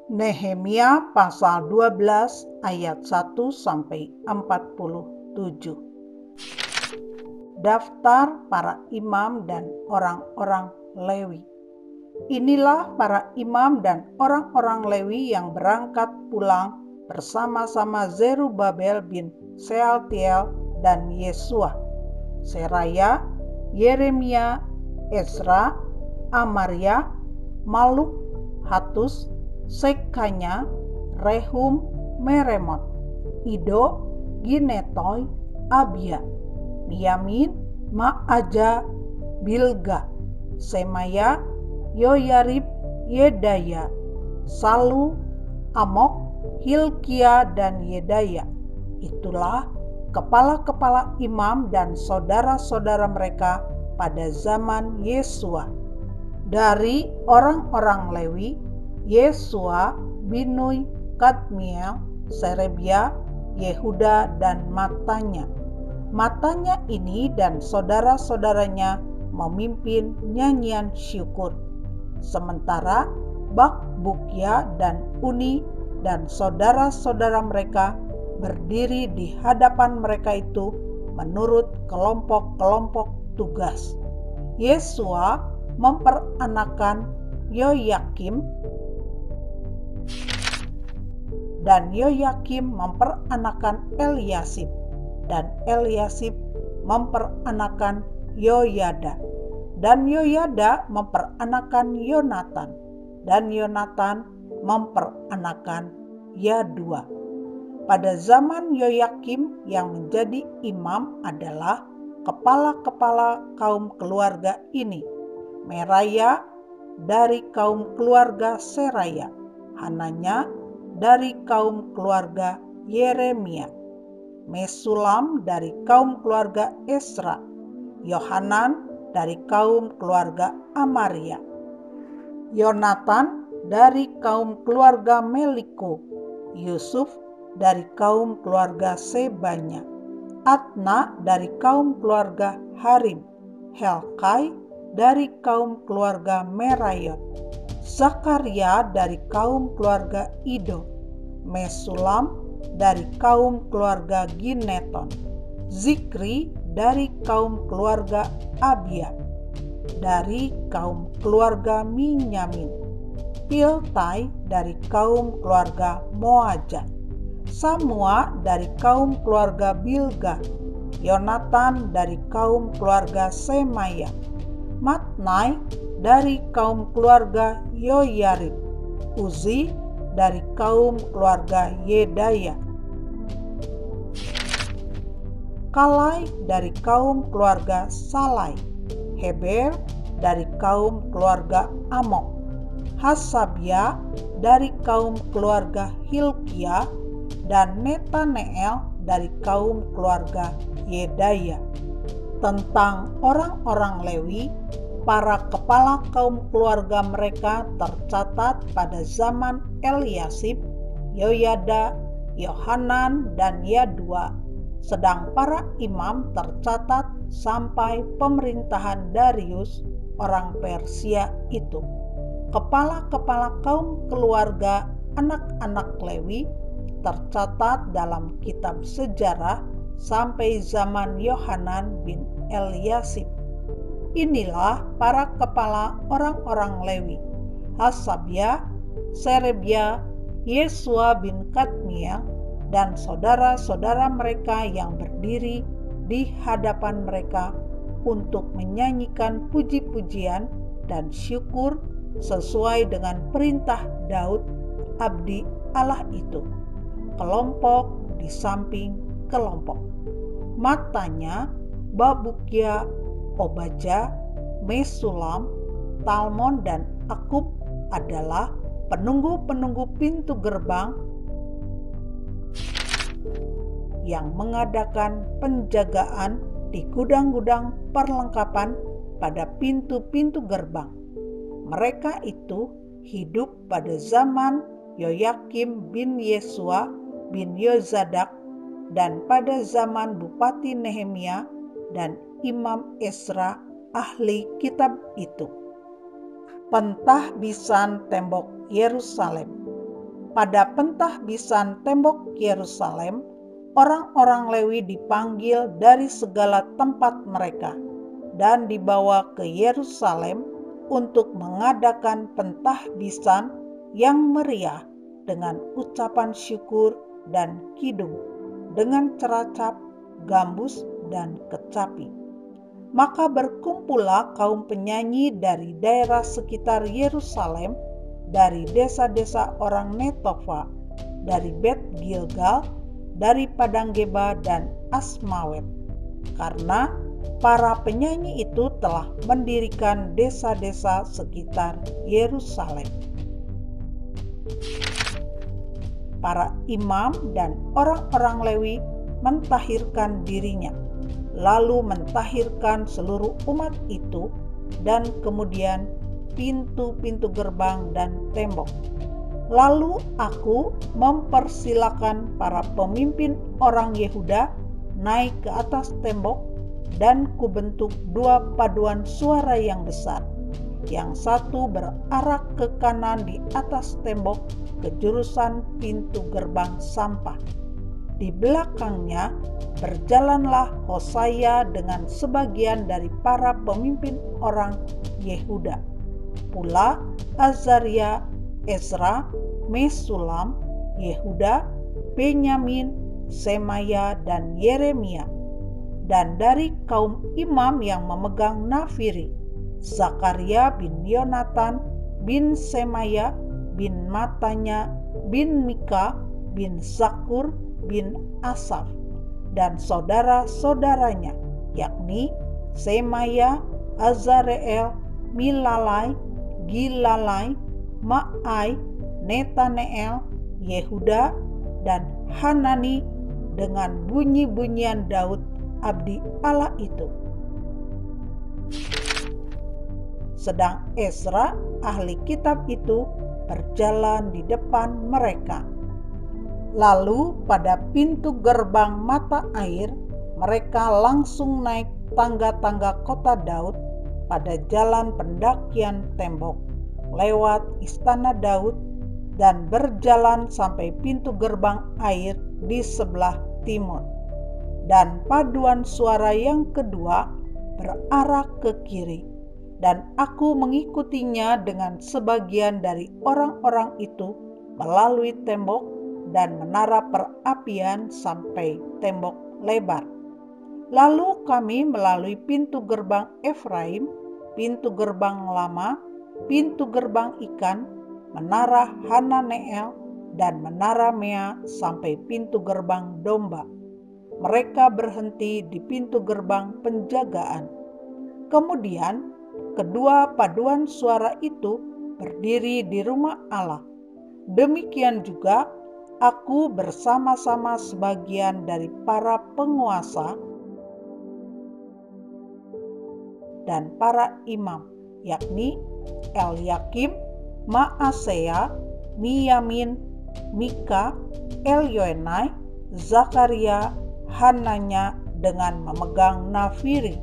Nehemia pasal 12 ayat 1-47. Daftar para imam dan orang-orang Lewi. Inilah para imam dan orang-orang Lewi yang berangkat pulang bersama-sama Zerubabel bin Sealtiel dan Yesua, Seraya, Yeremia, Ezra, Amaria, Maluk, Hatus, Sekanya, Rehum, Meremot, Ido, Ginetoy, Abia, Miyamin, Ma'aja, Bilga, Semaya, Yoyarib, Yedaya, Salu, Amok, Hilkia, dan Yedaya. Itulah kepala-kepala imam dan saudara-saudara mereka pada zaman Yesua. Dari orang-orang Lewi, Yesua, Binui, Kadmiel, Serebia, Yehuda, dan Matanya. Matanya ini dan saudara-saudaranya memimpin nyanyian syukur. Sementara Bakbukia dan Uni dan saudara-saudara mereka berdiri di hadapan mereka itu menurut kelompok-kelompok tugas. Yesua memperanakan Yoyakim dan Yoyakim memperanakan Eliasib dan Eliasib memperanakan Yoyada dan Yoyada memperanakan Yonatan dan Yonatan memperanakan Yadua. Pada zaman Yoyakim yang menjadi imam adalah kepala-kepala kaum keluarga ini: Meraya dari kaum keluarga Seraya, Hananya dari kaum keluarga Yeremia, Mesulam dari kaum keluarga Esra, Yohanan dari kaum keluarga Amaria, Yonatan dari kaum keluarga Meliko, Yusuf dari kaum keluarga Sebanya, Atna dari kaum keluarga Harim, Helkai dari kaum keluarga Merayot, Zakaria dari kaum keluarga Ido, Mesulam dari kaum keluarga Gineton, Zikri dari kaum keluarga Abia, dari kaum keluarga Minyamin, Piltai dari kaum keluarga Moaja, Samua dari kaum keluarga Bilga, Yonatan dari kaum keluarga Semaya, Matnai dari kaum keluarga Yoyarib, Uzi dari kaum keluarga Yedaya, Kalai dari kaum keluarga Salai, Heber dari kaum keluarga Amok, Hasabia dari kaum keluarga Hilkia, dan Netaneel dari kaum keluarga Yedaya. Tentang orang-orang Lewi, para kepala kaum keluarga mereka tercatat pada zaman Eliasib, Yoyada, Yohanan, dan Yadua, sedang para imam tercatat sampai pemerintahan Darius orang Persia itu. Kepala-kepala kaum keluarga anak-anak Lewi tercatat dalam kitab sejarah sampai zaman Yohanan bin Eliasib. Inilah para kepala orang-orang Lewi: Hasabia, Serebia, Yesua bin Kadmiel, dan saudara-saudara mereka yang berdiri di hadapan mereka untuk menyanyikan puji-pujian dan syukur sesuai dengan perintah Daud, abdi Allah itu, kelompok di samping kelompok. Matanya, Bakbukia, Obaja, Mesulam, Talmon, dan Akub adalah penunggu-penunggu pintu gerbang yang mengadakan penjagaan di gudang-gudang perlengkapan pada pintu-pintu gerbang. Mereka itu hidup pada zaman Yoyakim bin Yesua bin Yozadak dan pada zaman Bupati Nehemia dan Imam Ezra ahli kitab itu. Pentahbisan tembok Yerusalem. pada pentahbisan tembok Yerusalem, orang-orang Lewi dipanggil dari segala tempat mereka dan dibawa ke Yerusalem untuk mengadakan pentahbisan yang meriah dengan ucapan syukur dan kidung, dengan ceracap, gambus, dan kecapi. Maka berkumpullah kaum penyanyi dari daerah sekitar Yerusalem, dari desa-desa orang Netofa, dari Bet Gilgal, dari Padang Geba dan Asmawet, karena para penyanyi itu telah mendirikan desa-desa sekitar Yerusalem. Para imam dan orang-orang Lewi mentahirkan dirinya, lalu mentahirkan seluruh umat itu, dan kemudian pintu-pintu gerbang dan tembok. Lalu aku mempersilakan para pemimpin orang Yehuda naik ke atas tembok, dan kubentuk dua paduan suara yang besar. Yang satu berarah ke kanan di atas tembok ke jurusan pintu gerbang sampah. Di belakangnya berjalanlah Hosaya dengan sebagian dari para pemimpin orang Yehuda, pula Azaria, Ezra, Mesulam, Yehuda, Benyamin, Semaya, dan Yeremia. Dan dari kaum imam yang memegang nafiri, Zakaria bin Yonatan bin Semaya bin Matanya bin Mika bin Zakur bin Asaf, dan saudara-saudaranya, yakni Semaya, Azareel, Milalai, Gilalai, Ma'ai, Netaneel, Yehuda, dan Hanani, dengan bunyi-bunyian Daud abdi Allah itu. Sedang Ezra, ahli kitab itu, berjalan di depan mereka. Lalu pada pintu gerbang mata air, mereka langsung naik tangga-tangga kota Daud pada jalan pendakian tembok, lewat istana Daud, dan berjalan sampai pintu gerbang air di sebelah timur. Dan paduan suara yang kedua berarah ke kiri, dan aku mengikutinya dengan sebagian dari orang-orang itu melalui tembok dan menara perapian sampai tembok lebar. Lalu kami melalui pintu gerbang Efraim, pintu gerbang lama, pintu gerbang ikan, menara Hananeel, dan menara Mea sampai pintu gerbang domba. Mereka berhenti di pintu gerbang penjagaan. Kemudian kedua paduan suara itu berdiri di rumah Allah. Demikian juga aku bersama-sama sebagian dari para penguasa dan para imam, yakni Elyakim, Maaseya, Miyamin, Mika, Elyoenai, Zakaria, Hananya dengan memegang nafiri,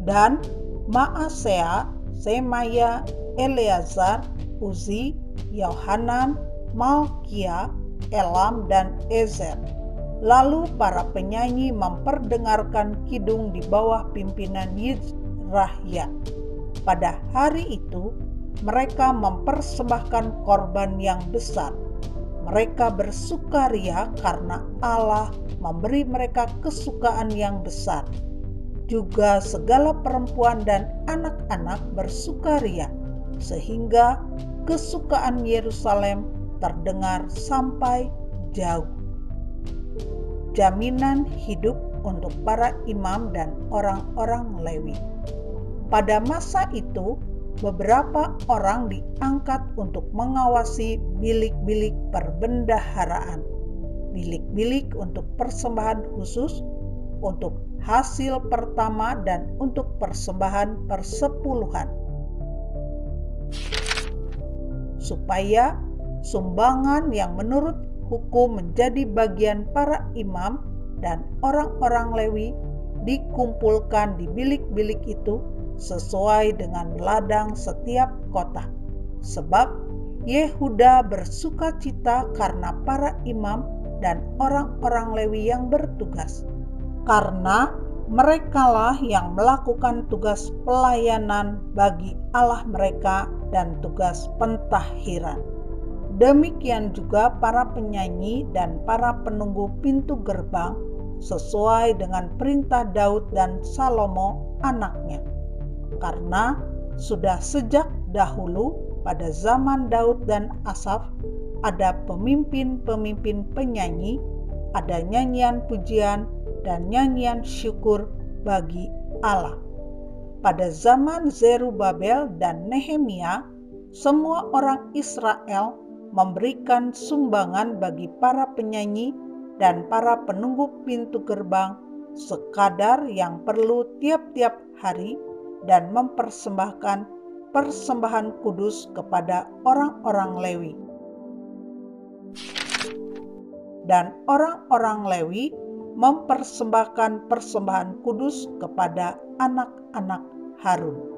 dan Maaseya, Semaya, Eleazar, Uzi, Yohanan, Malkia, Elam, dan Ezer. Lalu para penyanyi memperdengarkan kidung di bawah pimpinan Yizrahya. Pada hari itu mereka mempersembahkan korban yang besar. Mereka bersukaria karena Allah memberi mereka kesukaan yang besar. Juga segala perempuan dan anak-anak bersukaria, sehingga kesukaan Yerusalem terdengar sampai jauh. Jaminan hidup untuk para imam dan orang-orang Lewi. Pada masa itu, beberapa orang diangkat untuk mengawasi bilik-bilik perbendaharaan, bilik-bilik untuk persembahan khusus, untuk hasil pertama, dan untuk persembahan persepuluhan, supaya sumbangan yang menurut hukum menjadi bagian para imam dan orang-orang Lewi dikumpulkan di bilik-bilik itu sesuai dengan ladang setiap kota. Sebab Yehuda bersuka cita karena para imam dan orang-orang Lewi yang bertugas, karena merekalah yang melakukan tugas pelayanan bagi Allah mereka dan tugas pentahiran. Demikian juga para penyanyi dan para penunggu pintu gerbang sesuai dengan perintah Daud dan Salomo anaknya. Karena sudah sejak dahulu pada zaman Daud dan Asaf ada pemimpin-pemimpin penyanyi, ada nyanyian pujian dan nyanyian syukur bagi Allah. Pada zaman Zerubabel dan Nehemia, semua orang Israel memberikan sumbangan bagi para penyanyi dan para penunggu pintu gerbang sekadar yang perlu tiap-tiap hari dan mempersembahkan persembahan kudus kepada orang-orang Lewi. Dan orang-orang Lewi mempersembahkan persembahan kudus kepada anak-anak Harun.